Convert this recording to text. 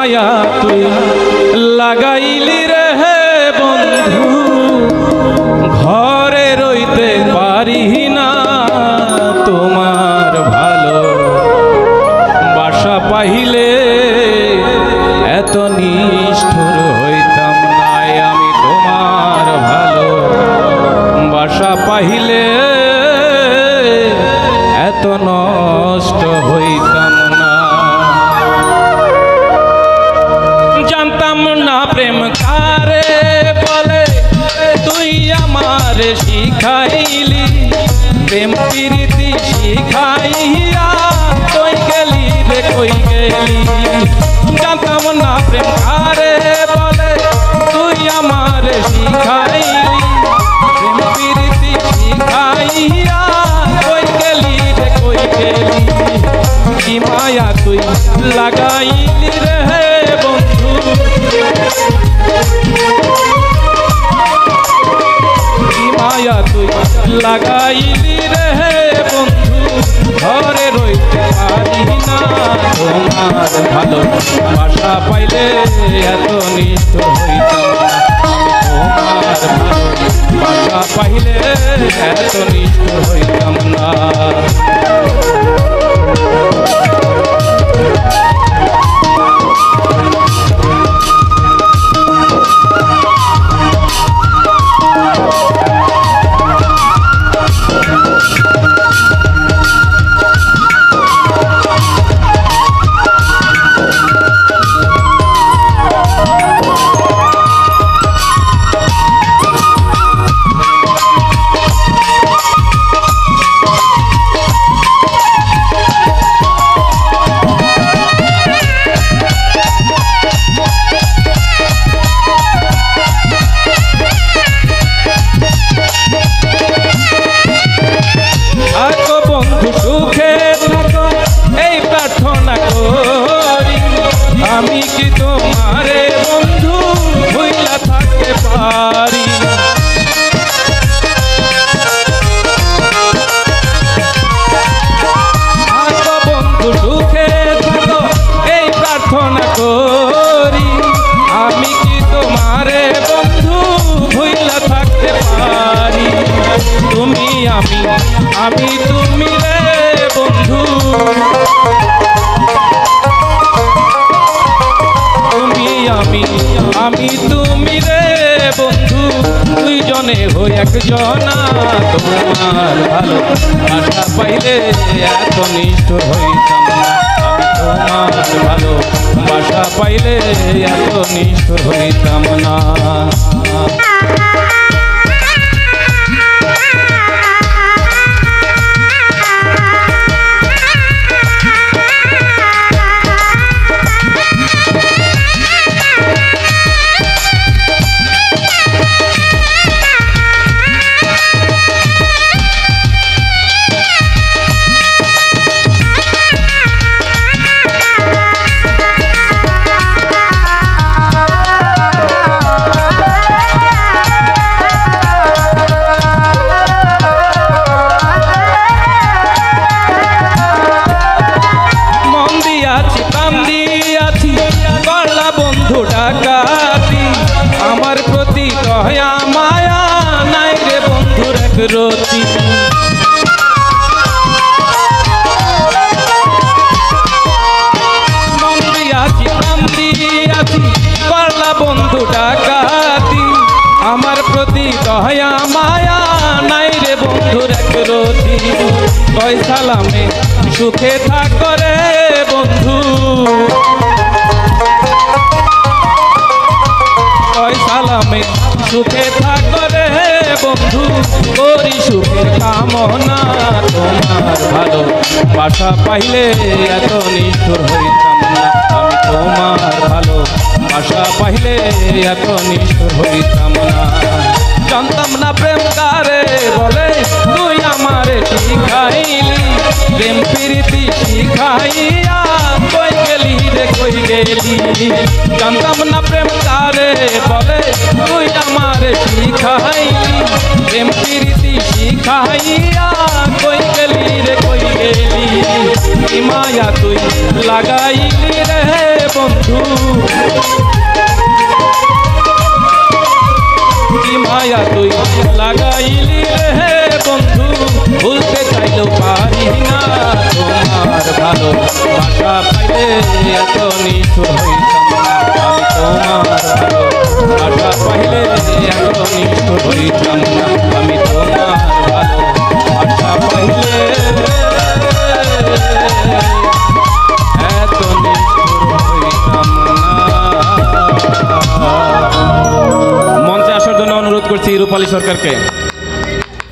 মায়া তুই লাগাইলি রে বন্ধু ঘরে রইতে পারি না তোমার ভালো বাসা পাইলে এত নিষ্ঠুর হইতাম না আমি তোমার ভালো বাসা পাইলে এত নষ্ট হইতাম না জানতাম না প্রেম কারে বলে তুই আমার শিখাইলি প্রেম প্রীতি শিখাইয়া কই গেলি রে কই গেলি জানতাম না প্রেম কারে বলে তুই আমার শিখাইলি প্রেম প্রীতি শিখাইয়া কই গেলি রে কই গেলি কি মায়া তুই লাগাইলি রে বন্ধু কি মায়া তুই লাগাইলি রে বন্ধু ঘরে রইতে পারি না তোমার ভালো বাসা পাইলে এত নিষ্ঠুর হইতাম না তোমার ভালো বাসা পাইলে এত নিষ্ঠুর হইতাম না আমি কি তোমারে বন্ধু ভুইলা থাকতে পারি বন্ধু সুখে থাকো এই প্রার্থনা করি আমি কি তোমারে বন্ধু ভুইলা থাকতে পারি তুমি আমি তুমি রে বন্ধু আমি তুমি রে বন্ধু দুইজনে হই একজনা তোমার ভালো বাসা পাইলে এত নিষ্ঠুর হইতাম না আমি তোমার ভালো বাসা পাইলে এত নিষ্ঠুর হইতাম না আমার প্রতি দয়া মায়া নাই রে বন্ধুর এক রতি মন দিয়াছি প্রাণ দিয়াছি পারলা বন্ধু ডাকাতি আমার প্রতি দয়া মায়া নাই রে বন্ধুর এক রতি কয় সালামে সুখে থাক রে বন্ধু সালামে সুখে থাক রে বন্ধু করি সুখের কামনা তোমার ভালো বাসা পাইলে এত নিষ্ঠুর হইতাম না আমি তোমার ভালো বাসা পাইলে এত নিষ্ঠুর হইতাম না জানতাম না প্রেম কারে বলে তুই আমারে শিখাইলি প্রেম প্রীতি শিখাইয়া কই গেলি রে কই গেলি জানতাম না প্রেম কারে বলে তুই আমারে শিখাইলি প্রেম প্রীতি শিখাইয়া কই গেলি রে কই গেলি কি মায়া তুই লাগাইলি রে বন্ধু কি মায়া তুই লাগাইলি রে বন্ধু ভুলতে চাইলেও পারি না তোমার ভালো বাসা পাইলে এত নিষ্ঠুর হইতাম না আমি তোমার ভালো বাসা পাইলে এত নিষ্ঠুর হইতাম না আমি তোমার ভালো বাসা পাইলে এত নিষ্ঠুর হইতাম না। মঞ্চে আসার জন্য অনুরোধ করছি রূপালী সরকারকে।